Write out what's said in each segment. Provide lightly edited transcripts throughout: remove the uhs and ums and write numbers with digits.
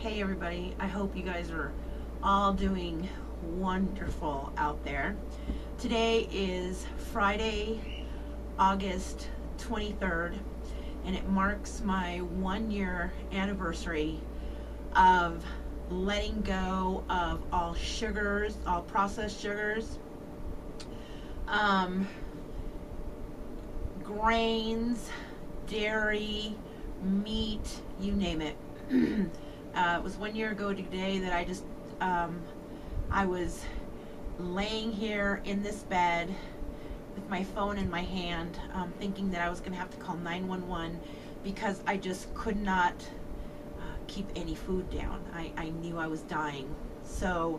Hey everybody, I hope you guys are all doing wonderful out there. Today is Friday, August 23rd, and it marks my 1 year anniversary of letting go of all sugars, all processed sugars, grains, dairy, meat, you name it. It was 1 year ago today that I was laying here in this bed with my phone in my hand, thinking that I was going to have to call 911 because I just could not keep any food down. I knew I was dying. So,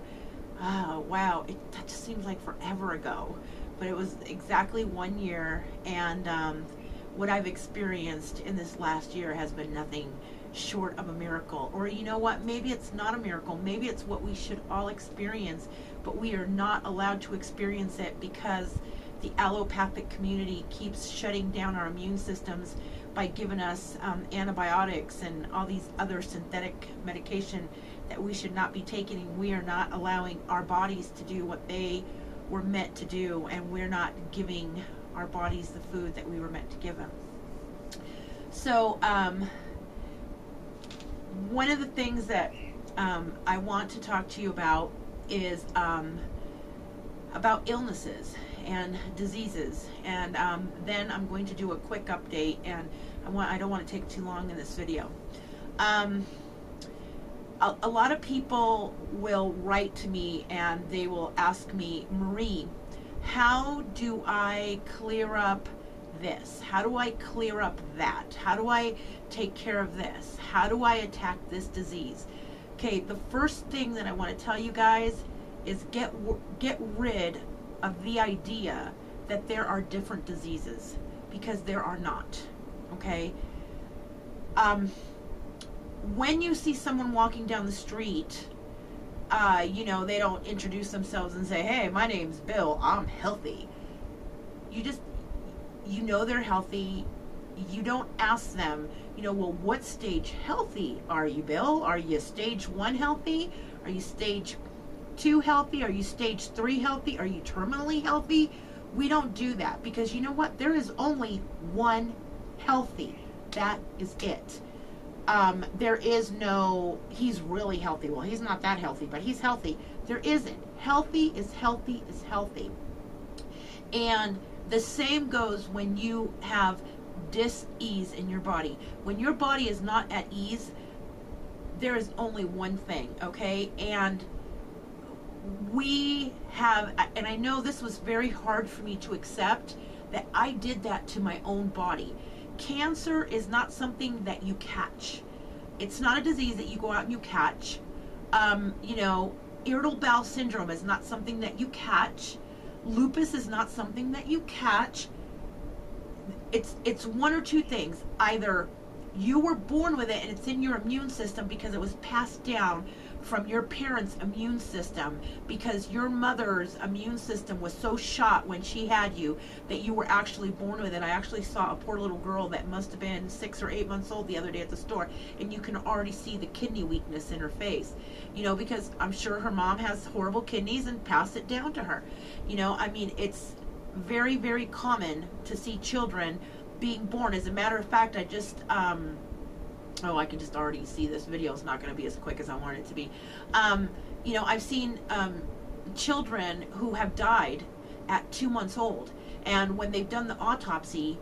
wow, that just seems like forever ago. But it was exactly 1 year, and what I've experienced in this last year has been nothing short of a miracle. Or you know what, maybe it's not a miracle, maybe it's what we should all experience, but we are not allowed to experience it because the allopathic community keeps shutting down our immune systems by giving us antibiotics and all these other synthetic medication that we should not be taking. We are not allowing our bodies to do what they were meant to do, and we're not giving our bodies the food that we were meant to give them. So one of the things that I want to talk to you about is about illnesses and diseases, and then I'm going to do a quick update, and I don't want to take too long in this video. A lot of people will write to me and they will ask me, Marie, how do I clear up this? How do I clear up that? How do I take care of this? How do I attack this disease? Okay, the first thing that I want to tell you guys is get rid of the idea that there are different diseases, because there are not. Okay? When you see someone walking down the street, you know, they don't introduce themselves and say, hey, my name's Bill, I'm healthy. You know they're healthy. You don't ask them, you know, well, what stage healthy are you, Bill? Are you stage 1 healthy? Are you stage 2 healthy? Are you stage 3 healthy? Are you terminally healthy? We don't do that, because you know what? There is only one healthy. That is it. There is no, he's really healthy. Well, he's not that healthy, but he's healthy. There isn't. Healthy is healthy is healthy. And the same goes when you have dis-ease in your body. When your body is not at ease, there is only one thing, okay? And we have, and I know this was very hard for me to accept, that I did that to my own body. Cancer is not something that you catch. It's not a disease that you go out and you catch. You know, irritable bowel syndrome is not something that you catch. Lupus is not something that you catch. It's one or two things. Either you were born with it and it's in your immune system because it was passed down from your parents' immune system, because your mother's immune system was so shot when she had you that you were actually born with it. I actually saw a poor little girl that must have been 6 or 8 months old the other day at the store, and you can already see the kidney weakness in her face, you know, because I'm sure her mom has horrible kidneys and passed it down to her. You know, I mean, it's very, very common to see children being born. As a matter of fact, I just oh, I can just already see this video is not going to be as quick as I want it to be. You know, I've seen children who have died at 2 months old, and when they've done the autopsy,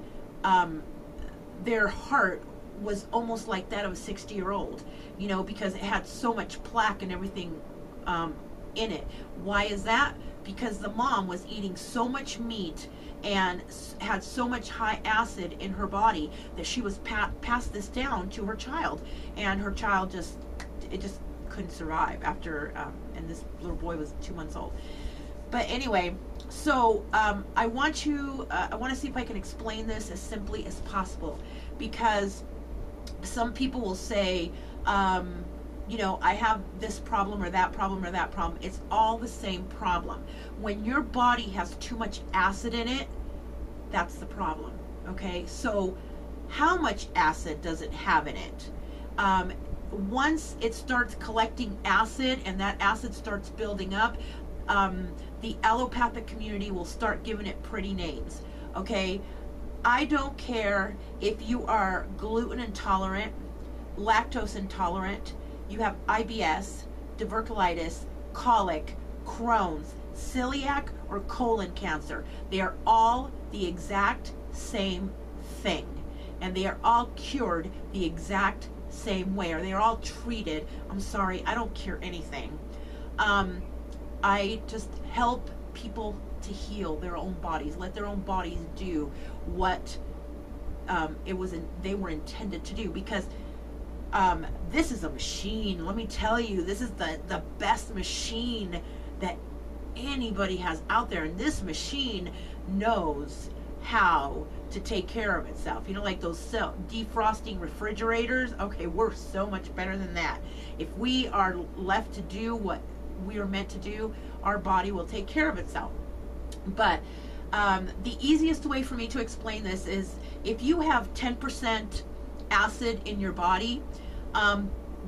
their heart was almost like that of a 60-year-old, you know, because it had so much plaque and everything in it. Why is that? Because the mom was eating so much meat and had so much high acid in her body that she was passed this down to her child, and her child just couldn't survive after, and this little boy was 2 months old. But anyway, so I want to see if I can explain this as simply as possible, because some people will say, you know, I have this problem or that problem or that problem. It's all the same problem. When your body has too much acid in it, that's the problem. Okay, so how much acid does it have in it? once it starts collecting acid and that acid starts building up, the allopathic community will start giving it pretty names. Okay, I don't care if you are gluten intolerant, lactose intolerant, you have IBS, diverculitis, colic, Crohn's, celiac, or colon cancer. They are all the exact same thing, and they are all cured the exact same way, or they are all treated. I'm sorry, I don't cure anything. I just help people to heal their own bodies, let their own bodies do what they were intended to do, because this is a machine. Let me tell you, this is the best machine that anybody has out there, and this machine knows how to take care of itself. You know, like those defrosting refrigerators. Okay, we're so much better than that. If we are left to do what we are meant to do, our body will take care of itself. But the easiest way for me to explain this is, if you have 10% acid in your body,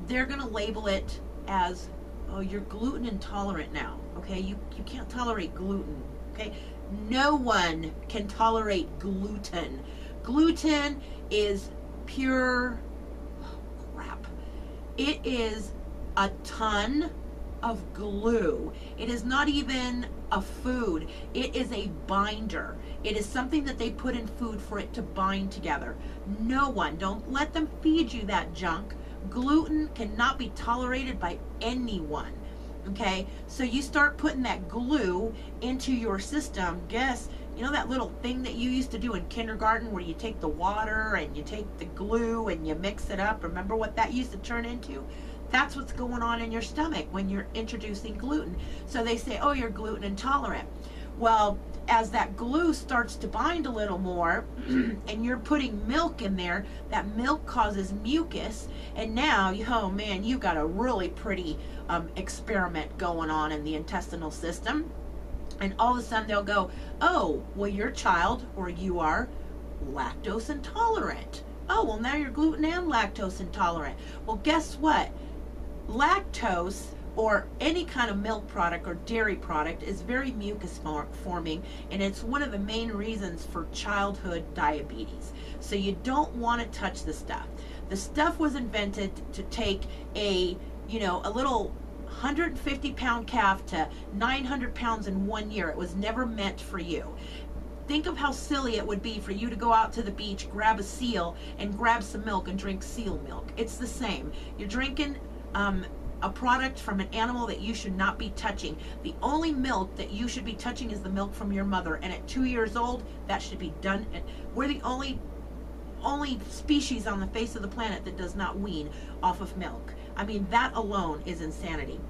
they're going to label it as, oh, you're gluten intolerant now. Okay, you can't tolerate gluten. Okay, no one can tolerate gluten. Gluten is pure crap. It is a ton of glue. It is not even a food. It is a binder. It is something that they put in food for it to bind together. No one, don't let them feed you that junk. Gluten cannot be tolerated by anyone. Okay, so you start putting that glue into your system. Guess, you know that little thing that you used to do in kindergarten where you take the water and you take the glue and you mix it up? Remember what that used to turn into? That's what's going on in your stomach when you're introducing gluten. So they say, oh, you're gluten intolerant. Well, as that glue starts to bind a little more and you're putting milk in there, that milk causes mucus, and now, oh man, you got a really pretty experiment going on in the intestinal system. And all of a sudden they'll go, oh, well, your child, or you are lactose intolerant. Oh, well, now you're gluten and lactose intolerant. Well, guess what? Lactose, or any kind of milk product or dairy product, is very mucus forming, and it's one of the main reasons for childhood diabetes. So you don't want to touch the stuff. The stuff was invented to take a little 150-pound calf to 900 pounds in 1 year. It was never meant for you. Think of how silly it would be for you to go out to the beach, grab a seal, and grab some milk and drink seal milk. It's the same. You're drinking a product from an animal that you should not be touching. The only milk that you should be touching is the milk from your mother, and at 2 years old, that should be done. We're the only species on the face of the planet that does not wean off of milk. I mean, that alone is insanity.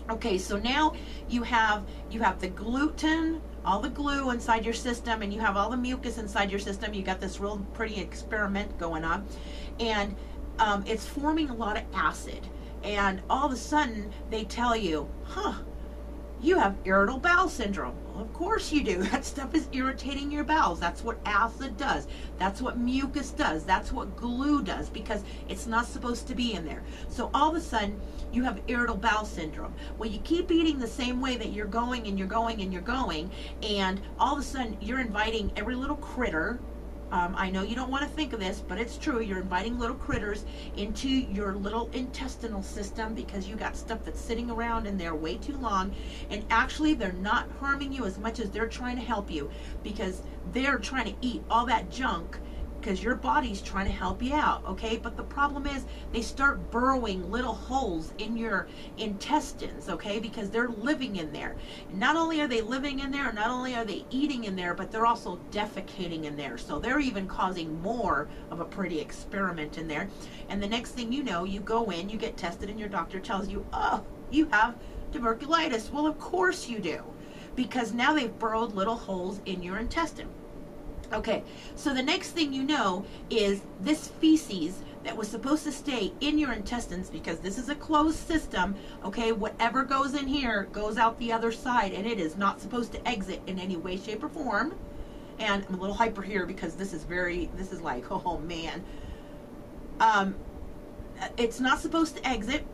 Okay, so now you have the gluten, all the glue inside your system, and you have all the mucus inside your system. You got this real pretty experiment going on, and it's forming a lot of acid. And all of a sudden they tell you, you have irritable bowel syndrome. Well, of course you do. That stuff is irritating your bowels. That's what acid does. That's what mucus does. That's what glue does, because it's not supposed to be in there. So all of a sudden you have irritable bowel syndrome. Well, you keep eating the same way that you're going and you're going and you're going, and all of a sudden you're inviting every little critter. I know you don't want to think of this, but it's true. You're inviting little critters into your little intestinal system because you got stuff that's sitting around in there way too long. And actually, they're not harming you as much as they're trying to help you, because they're trying to eat all that junk because your body's trying to help you out, okay? But the problem is they start burrowing little holes in your intestines, okay? Because they're living in there. And not only are they living in there, not only are they eating in there, but they're also defecating in there. So they're even causing more of a pretty experiment in there. And the next thing you know, you go in, you get tested, and your doctor tells you, oh, you have diverculitis. Well, of course you do, because now they've burrowed little holes in your intestine. Okay, so the next thing you know is this feces that was supposed to stay in your intestines, because this is a closed system, okay, whatever goes in here goes out the other side, and it is not supposed to exit in any way, shape, or form. And I'm a little hyper here because this is like, oh man. it's not supposed to exit.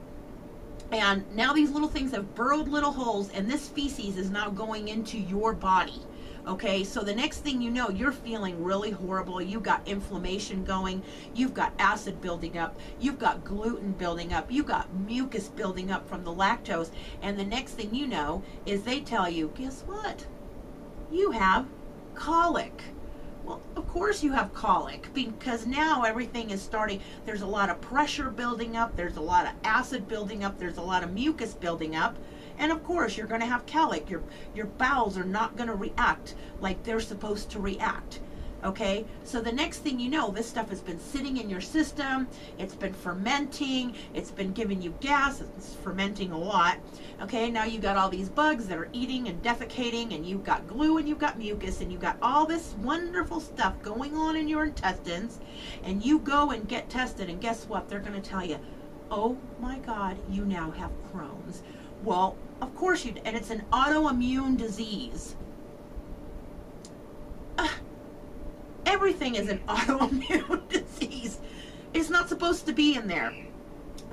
And now these little things have burrowed little holes, and this feces is now going into your body. Okay, so the next thing you know, you're feeling really horrible. You've got inflammation going. You've got acid building up. You've got gluten building up. You've got mucus building up from the lactose. And the next thing you know is they tell you, guess what? You have colic. Well, of course you have colic, because now everything is starting. There's a lot of pressure building up. There's a lot of acid building up. There's a lot of mucus building up. And of course you're going to have colic. Your bowels are not going to react like they're supposed to react. Okay, so the next thing you know, this stuff has been sitting in your system. It's been fermenting. It's been giving you gas. It's fermenting a lot. Okay, now you got all these bugs that are eating and defecating, and you've got glue, and you've got mucus, and you've got all this wonderful stuff going on in your intestines. And you go and get tested, and guess what? They're going to tell you, oh my God, you now have Crohn's. Well, of course you do, and it's an autoimmune disease. Everything is an autoimmune disease. It's not supposed to be in there.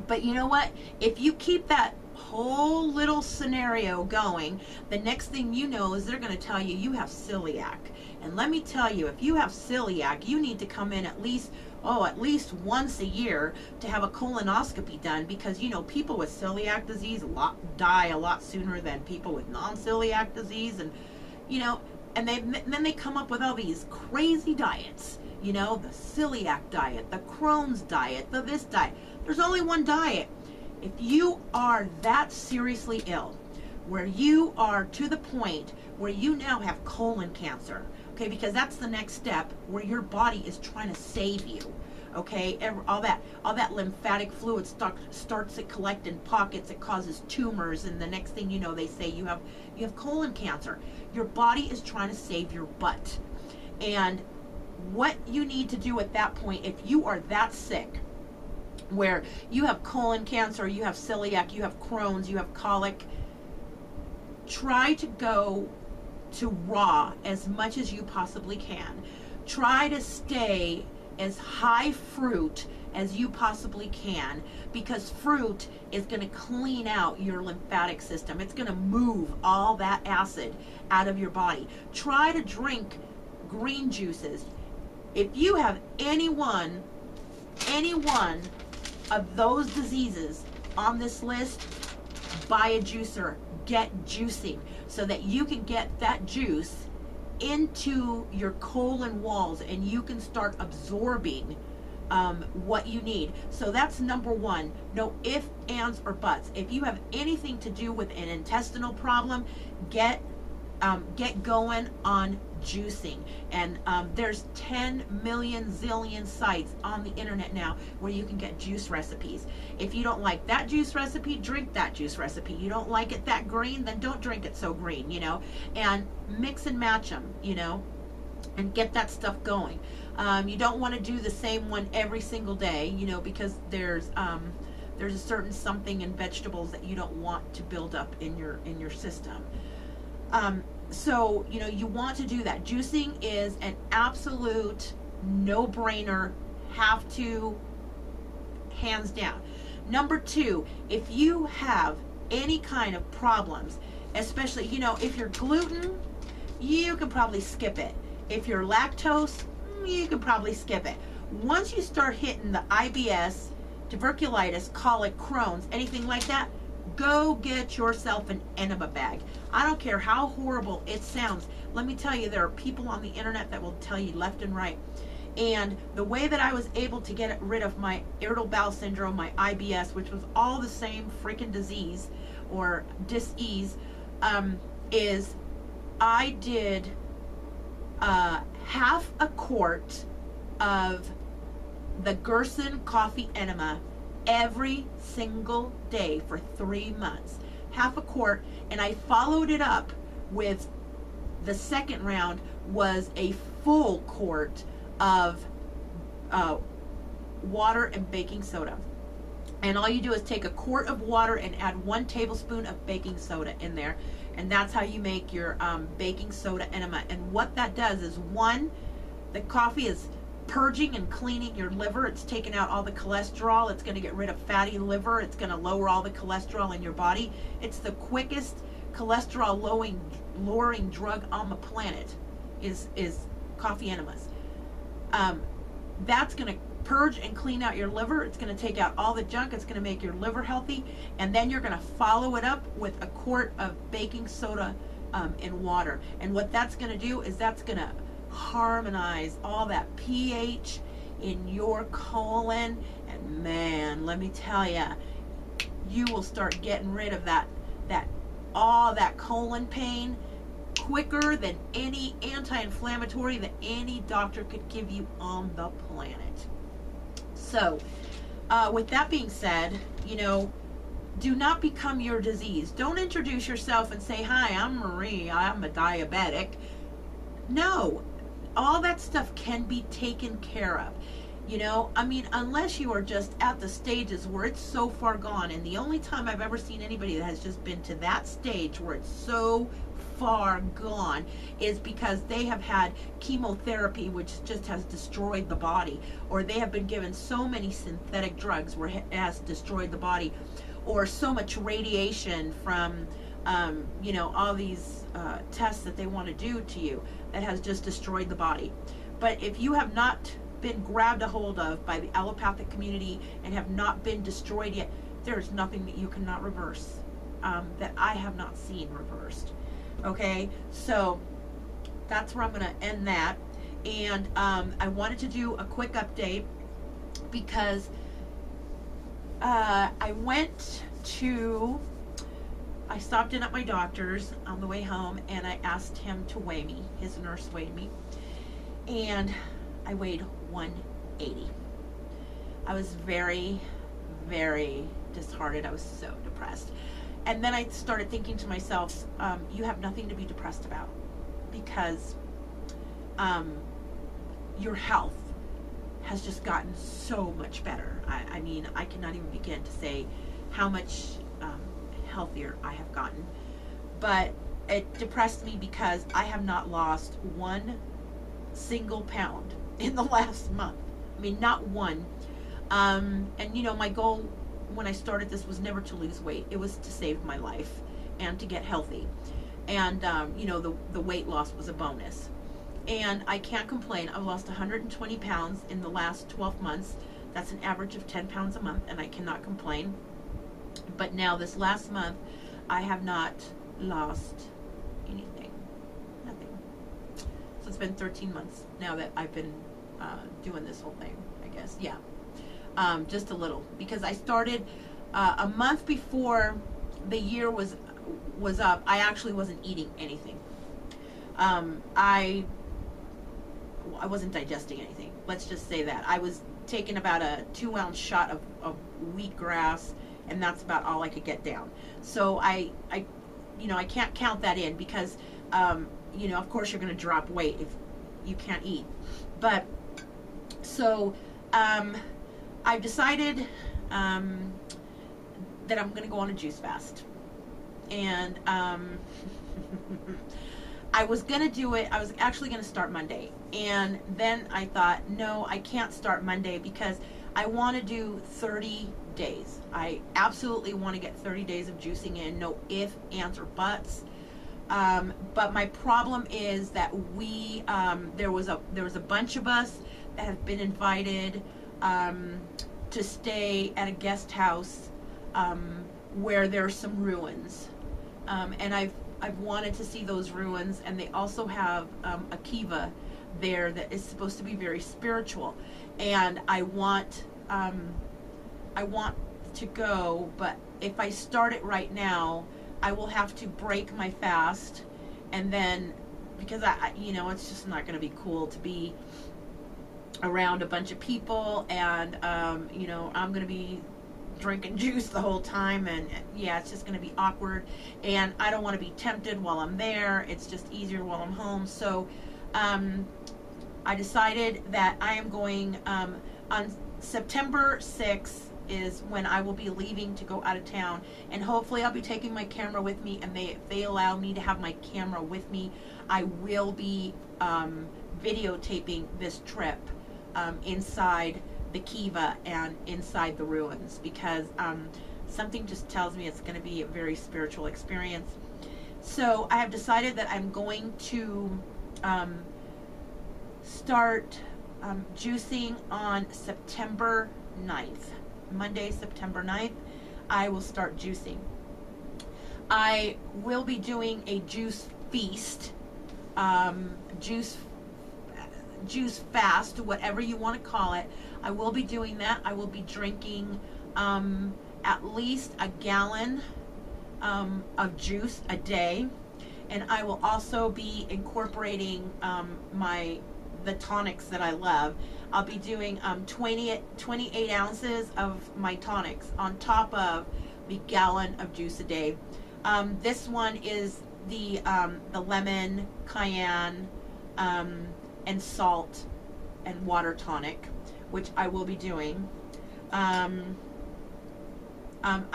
But you know what? If you keep that whole little scenario going, the next thing you know is they're going to tell you have celiac. And let me tell you, if you have celiac, you need to come in at least once a year to have a colonoscopy done, because you know people with celiac disease die a lot sooner than people with non-celiac disease. And you know, and then they come up with all these crazy diets, you know, the celiac diet, the Crohn's diet, the this diet. There's only one diet. If you are that seriously ill, where you are to the point where you now have colon cancer, okay, because that's the next step, where your body is trying to save you. Okay, all that lymphatic fluid starts to collect in pockets. It causes tumors, and the next thing you know, they say you have colon cancer. Your body is trying to save your butt. And what you need to do at that point, if you are that sick, where you have colon cancer, you have celiac, you have Crohn's, you have colic, try to go to raw as much as you possibly can. Try to stay as high fruit as you possibly can, because fruit is going to clean out your lymphatic system. It's going to move all that acid out of your body. Try to drink green juices. If you have any one of those diseases on this list, buy a juicer, get juicing, so that you can get that juice into your colon walls and you can start absorbing what you need. So that's number one. No ifs, ands, or buts. If you have anything to do with an intestinal problem, get going on juicing. And there's 10 million zillion sites on the internet now where you can get juice recipes. If you don't like that juice recipe, drink that juice recipe. You don't like it that green, then don't drink it so green, you know, and mix and match them, you know, and get that stuff going. You don't want to do the same one every single day, you know, because there's a certain something in vegetables that you don't want to build up in your system. So, you know, you want to do that. Juicing is an absolute no-brainer. Have to, hands down. Number two, if you have any kind of problems, especially, you know, if you're gluten, you can probably skip it. If you're lactose, you can probably skip it. Once you start hitting the IBS, Diverculitis, colic, Crohn's, anything like that, go get yourself an enema bag. I don't care how horrible it sounds. Let me tell you, there are people on the internet that will tell you left and right. And the way that I was able to get rid of my irritable bowel syndrome, my IBS, which was all the same freaking disease or dis-ease, is I did half a quart of the Gerson coffee enema every single day for 3 months. Half a quart, and I followed it up with, the second round was a full quart of water and baking soda. And all you do is take a quart of water and add 1 tablespoon of baking soda in there, and that's how you make your baking soda enema. And what that does is, one, the coffee is purging and cleaning your liver. It's taking out all the cholesterol. It's going to get rid of fatty liver. It's going to lower all the cholesterol in your body. It's the quickest cholesterol lowering drug on the planet is coffee enemas. That's going to purge and clean out your liver. It's going to take out all the junk. It's going to make your liver healthy. And then you're going to follow it up with a quart of baking soda in water. And what that's going to do is that's going to harmonize all that pH in your colon. And man, let me tell you, you will start getting rid of all that colon pain quicker than any anti-inflammatory that any doctor could give you on the planet. So, with that being said, you know, do not become your disease. Don't introduce yourself and say, hi, I'm Marie, I'm a diabetic. No, all that stuff can be taken care of. You know, I mean, unless you are just at the stages where it's so far gone, and the only time I've ever seen anybody that has just been to that stage where it's so far gone is because they have had chemotherapy, which just has destroyed the body, or they have been given so many synthetic drugs where it has destroyed the body, or so much radiation from you know, all these tests that they want to do to you that has just destroyed the body. But if you have not been grabbed a hold of by the allopathic community and have not been destroyed yet, there's nothing that you cannot reverse, that I have not seen reversed. Okay, so that's where I'm going to end that. And I wanted to do a quick update because I stopped in at my doctor's on the way home, and I asked him to weigh me. His nurse weighed me, and I weighed 180. I was very, very disheartened. I was so depressed. And then I started thinking to myself, you have nothing to be depressed about, because your health has just gotten so much better. I mean, I cannot even begin to say how much healthier I have gotten. But it depressed me because I have not lost one single pound in the last month. I mean, not one. And you know, my goal when I started this was never to lose weight. It was to save my life and to get healthy. And you know, the weight loss was a bonus. And I can't complain. I've lost 120 pounds in the last 12 months. That's an average of 10 pounds a month, and I cannot complain. But now this last month, I have not lost anything. Nothing. So it's been 13 months now that I've been doing this whole thing, I guess. Yeah. Just a little. Because I started a month before the year was up. I actually wasn't eating anything. I wasn't digesting anything. Let's just say that. I was taking about a 2-ounce shot of wheatgrass, and that's about all I could get down. So I you know, I can't count that in because, you know, of course you're going to drop weight if you can't eat. But, so, I've decided that I'm going to go on a juice fast. And, I was going to do it. I was actually going to start Monday. And then I thought, no, I can't start Monday because I want to do 30 days. I absolutely want to get 30 days of juicing in. No ifs, ands, or buts. But my problem is that there was a bunch of us that have been invited to stay at a guest house where there's some ruins. And I've wanted to see those ruins, and they also have a kiva there that is supposed to be very spiritual, and I want to go, but if I start it right now, I will have to break my fast, and then because I you know, it's just not going to be cool to be around a bunch of people, and you know, I'm going to be drinking juice the whole time, and yeah, it's just going to be awkward, and I don't want to be tempted while I'm there. It's just easier while I'm home. So I decided that I am going on September 6th is when I will be leaving to go out of town, and hopefully I'll be taking my camera with me, and if they allow me to have my camera with me, I will be videotaping this trip inside the kiva and inside the ruins, because something just tells me it's going to be a very spiritual experience. So I have decided that I'm going to start juicing on September 9th. Monday, September 9th, I will start juicing. I will be doing a juice feast, juice fast, whatever you want to call it. I will be doing that. I will be drinking at least a gallon of juice a day, and I will also be incorporating the tonics that I love. I'll be doing 28 ounces of my tonics on top of the gallon of juice a day. This one is the lemon, cayenne, and salt and water tonic, which I will be doing. I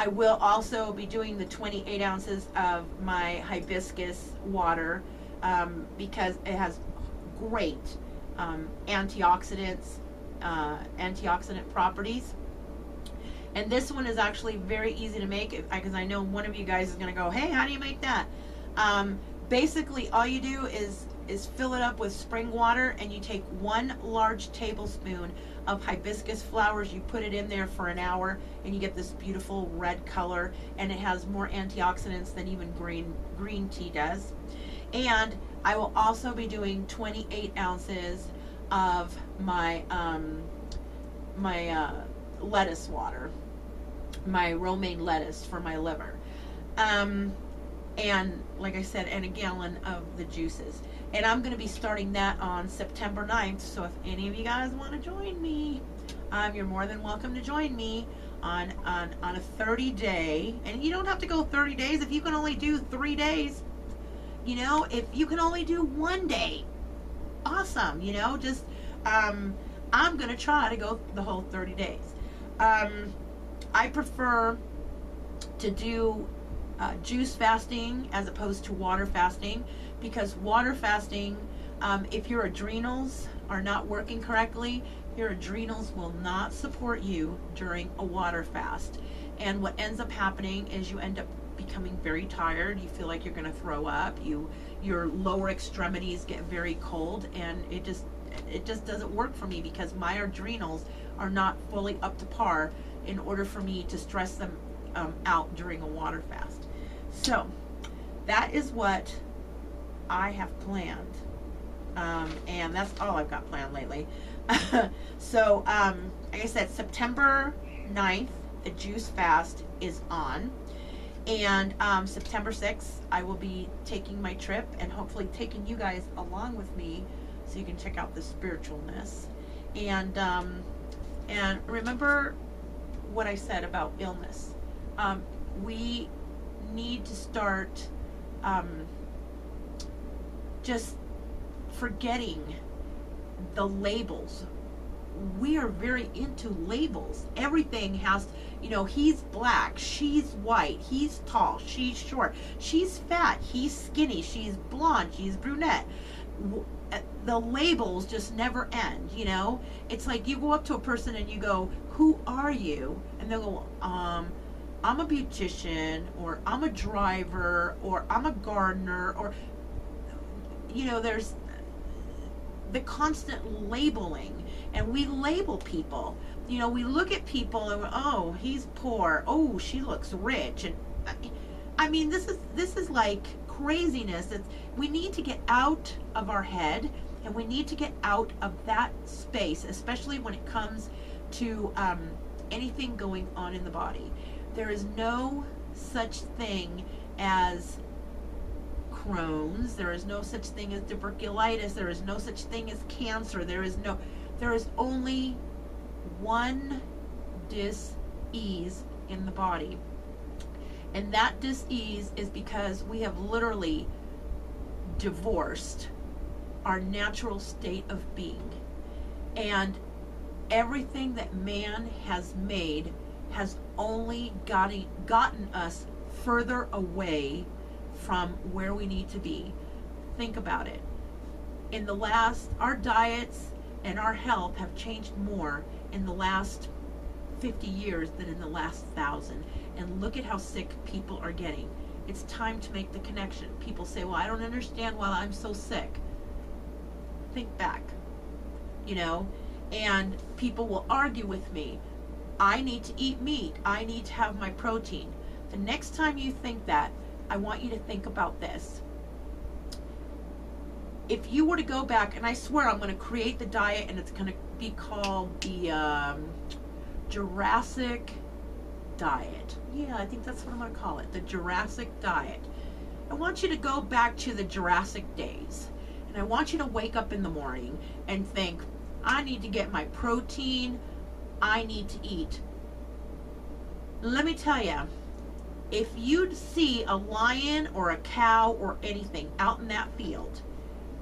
will also be doing the 28 ounces of my hibiscus water, because it has great antioxidant properties. And this one is actually very easy to make, because I know one of you guys is going to go, hey, how do you make that? Basically, all you do is fill it up with spring water, and you take 1 large tablespoon of hibiscus flowers, you put it in there for an hour, and you get this beautiful red color, and it has more antioxidants than even green tea does. And I will also be doing 28 ounces of my lettuce water, my romaine lettuce for my liver, and like I said, and a gallon of the juices. And I'm going to be starting that on September 9th, so if any of you guys want to join me, you're more than welcome to join me on a 30-day, and you don't have to go 30 days. If you can only do 3 days, you know, if you can only do 1 day, awesome, you know, just, I'm going to try to go the whole 30 days. I prefer to do juice fasting as opposed to water fasting, because water fasting, if your adrenals are not working correctly, your adrenals will not support you during a water fast. And what ends up happening is you end up becoming very tired. You feel like you're going to throw up. Your lower extremities get very cold, and it just doesn't work for me, because my adrenals are not fully up to par in order for me to stress them out during a water fast. So that is what I have planned, and that's all I've got planned lately. So like I said, September 9th, the juice fast is on, and September 6th, I will be taking my trip and hopefully taking you guys along with me so you can check out the spiritualness. And remember what I said about illness. We need to start just forgetting the labels. We are very into labels. Everything has, you know, he's black, she's white, he's tall, she's short, she's fat, he's skinny, she's blonde, she's brunette. The labels just never end, you know. It's like you go up to a person and you go, who are you? And they'll go, I'm a beautician, or I'm a driver, or I'm a gardener, or, you know, there's the constant labeling, and we label people. You know, we look at people and, oh, he's poor, oh, she looks rich, and I mean, this is like craziness. We need to get out of our head, and we need to get out of that space, especially when it comes to anything going on in the body. There is no such thing as Crohn's. There is no such thing as Diverculitis. There is no such thing as cancer. There is only one dis-ease in the body. And that dis-ease is because we have literally divorced our natural state of being. And everything that man has made has only gotten us further away from where we need to be. Think about it. Our diets and our health have changed more in the last 50 years than in the last 1,000. And look at how sick people are getting. It's time to make the connection. People say, well, I don't understand why I'm so sick. Think back, you know, and people will argue with me. I need to eat meat. I need to have my protein. The next time you think that, I want you to think about this. If you were to go back, and I swear I'm going to create the diet, and it's going to be called the Jurassic diet. Yeah, I think that's what I'm going to call it, the Jurassic diet. I want you to go back to the Jurassic days, and I want you to wake up in the morning and think, I need to get my protein, I need to eat. Let me tell you, if you see a lion or a cow or anything out in that field,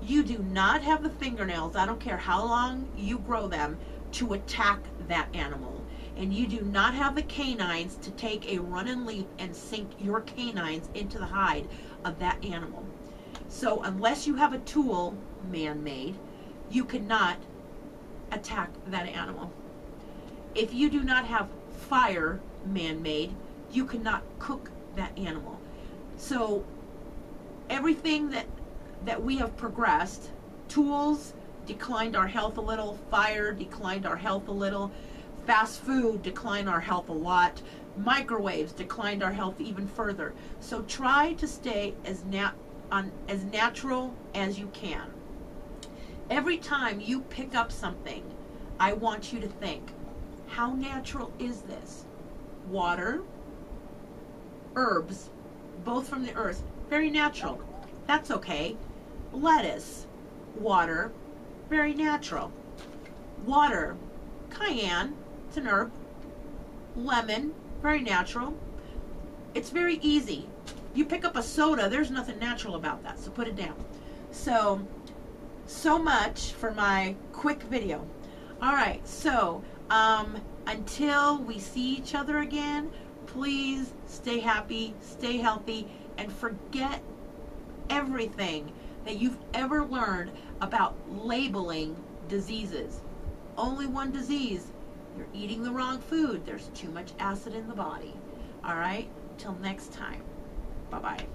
you do not have the fingernails, I don't care how long you grow them, to attack that animal. And you do not have the canines to take a run and leap and sink your canines into the hide of that animal. So unless you have a tool, man-made, you cannot attack that animal. If you do not have fire, man-made, you cannot cook that animal. So everything that we have progressed, tools declined our health a little, fire declined our health a little, fast food declined our health a lot, microwaves declined our health even further. So try to stay as natural as you can. Every time you pick up something, I want you to think, how natural is this? Water, herbs, both from the earth, very natural. That's okay. Lettuce, water, very natural. Water, cayenne, it's an herb. Lemon, very natural. It's very easy. You pick up a soda, there's nothing natural about that, so put it down. So much for my quick video. Alright, so until we see each other again, please stay happy, stay healthy, and forget everything that you've ever learned about labeling diseases. Only one disease. You're eating the wrong food. There's too much acid in the body. Alright? Till next time. Bye-bye.